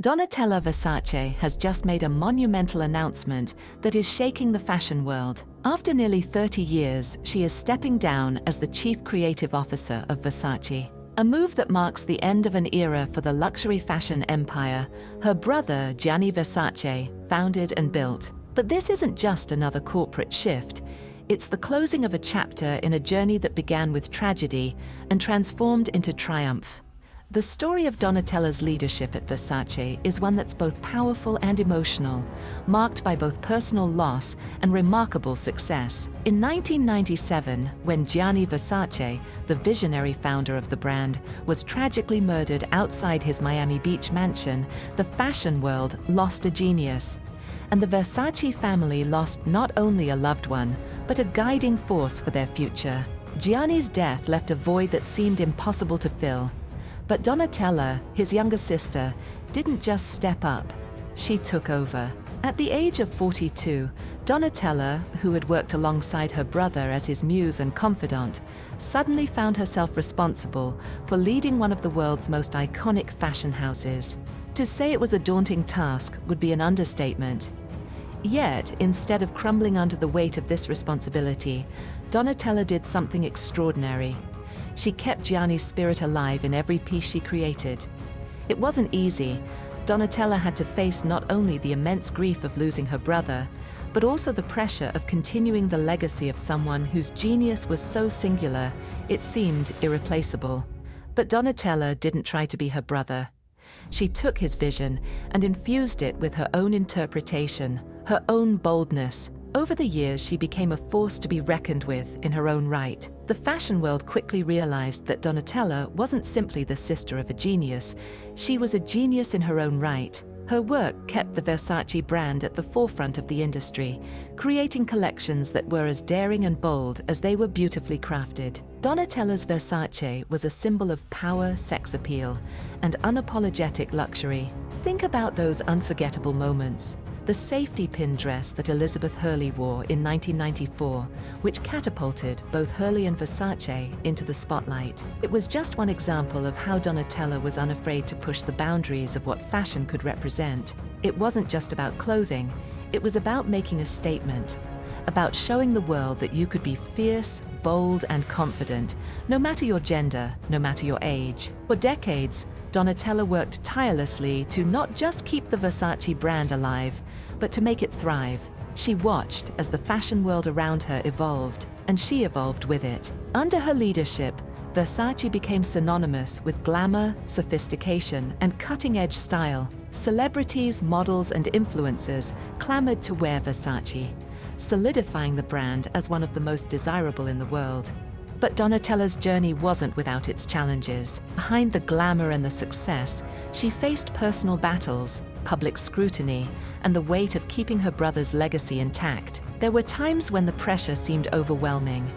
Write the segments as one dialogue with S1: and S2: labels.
S1: Donatella Versace has just made a monumental announcement that is shaking the fashion world. After nearly 30 years, she is stepping down as the Chief Creative Officer of Versace. A move that marks the end of an era for the luxury fashion empire her brother, Gianni Versace, founded and built. But this isn't just another corporate shift. It's the closing of a chapter in a journey that began with tragedy and transformed into triumph. The story of Donatella's leadership at Versace is one that's both powerful and emotional, marked by both personal loss and remarkable success. In 1997, when Gianni Versace, the visionary founder of the brand, was tragically murdered outside his Miami Beach mansion, the fashion world lost a genius. And the Versace family lost not only a loved one, but a guiding force for their future. Gianni's death left a void that seemed impossible to fill. But Donatella, his younger sister, didn't just step up, she took over. At the age of 42, Donatella, who had worked alongside her brother as his muse and confidant, suddenly found herself responsible for leading one of the world's most iconic fashion houses. To say it was a daunting task would be an understatement. Yet, instead of crumbling under the weight of this responsibility, Donatella did something extraordinary. She kept Gianni's spirit alive in every piece she created. It wasn't easy. Donatella had to face not only the immense grief of losing her brother, but also the pressure of continuing the legacy of someone whose genius was so singular, it seemed irreplaceable. But Donatella didn't try to be her brother. She took his vision and infused it with her own interpretation, her own boldness. Over the years, she became a force to be reckoned with in her own right. The fashion world quickly realized that Donatella wasn't simply the sister of a genius, she was a genius in her own right. Her work kept the Versace brand at the forefront of the industry, creating collections that were as daring and bold as they were beautifully crafted. Donatella's Versace was a symbol of power, sex appeal, and unapologetic luxury. Think about those unforgettable moments. The safety pin dress that Elizabeth Hurley wore in 1994, which catapulted both Hurley and Versace into the spotlight. It was just one example of how Donatella was unafraid to push the boundaries of what fashion could represent. It wasn't just about clothing, it was about making a statement, about showing the world that you could be fierce, bold, and confident, no matter your gender, no matter your age. For decades, Donatella worked tirelessly to not just keep the Versace brand alive, but to make it thrive. She watched as the fashion world around her evolved, and she evolved with it. Under her leadership, Versace became synonymous with glamour, sophistication, and cutting-edge style. Celebrities, models, and influencers clamored to wear Versace, solidifying the brand as one of the most desirable in the world. But Donatella's journey wasn't without its challenges. Behind the glamour and the success, she faced personal battles, public scrutiny, and the weight of keeping her brother's legacy intact. There were times when the pressure seemed overwhelming,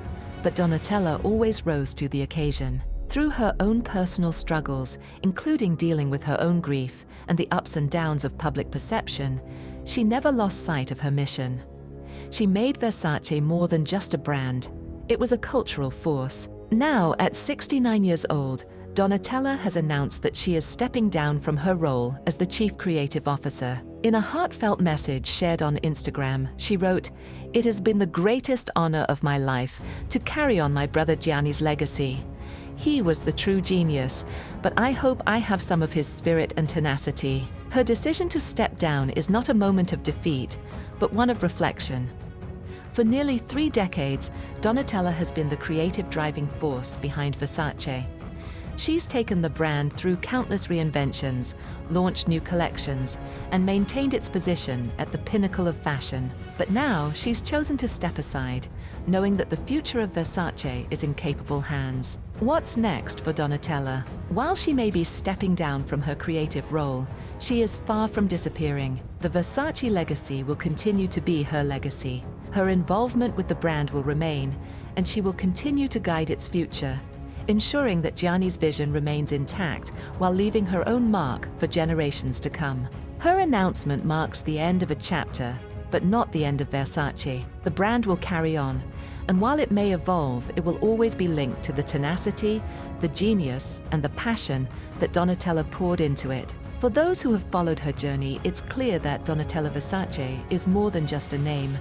S1: but Donatella always rose to the occasion. Through her own personal struggles, including dealing with her own grief and the ups and downs of public perception, she never lost sight of her mission. She made Versace more than just a brand. It was a cultural force. Now, at 69 years old, Donatella has announced that she is stepping down from her role as the Chief Creative Officer. In a heartfelt message shared on Instagram, she wrote, "It has been the greatest honor of my life to carry on my brother Gianni's legacy. He was the true genius, but I hope I have some of his spirit and tenacity." Her decision to step down is not a moment of defeat, but one of reflection. For nearly 3 decades, Donatella has been the creative driving force behind Versace. She's taken the brand through countless reinventions, launched new collections, and maintained its position at the pinnacle of fashion. But now she's chosen to step aside, knowing that the future of Versace is in capable hands. What's next for Donatella? While she may be stepping down from her creative role, she is far from disappearing. The Versace legacy will continue to be her legacy. Her involvement with the brand will remain, and she will continue to guide its future, ensuring that Gianni's vision remains intact while leaving her own mark for generations to come. Her announcement marks the end of a chapter, but not the end of Versace. The brand will carry on, and while it may evolve, it will always be linked to the tenacity, the genius, and the passion that Donatella poured into it. For those who have followed her journey, it's clear that Donatella Versace is more than just a name.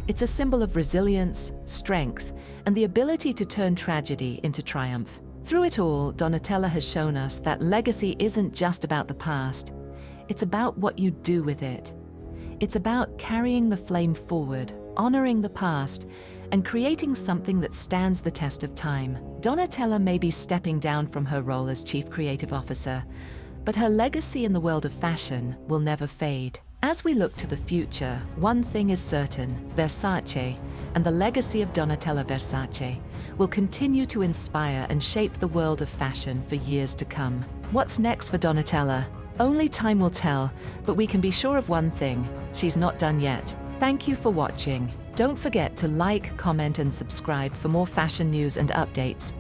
S1: It's a symbol of resilience, strength, and the ability to turn tragedy into triumph. Through it all, Donatella has shown us that legacy isn't just about the past. It's about what you do with it. It's about carrying the flame forward, honoring the past, and creating something that stands the test of time. Donatella may be stepping down from her role as Chief Creative Officer, but her legacy in the world of fashion will never fade. As we look to the future, one thing is certain: Versace and the legacy of Donatella Versace will continue to inspire and shape the world of fashion for years to come. What's next for Donatella? Only time will tell, but we can be sure of one thing: she's not done yet. Thank you for watching. Don't forget to like, comment, and subscribe for more fashion news and updates.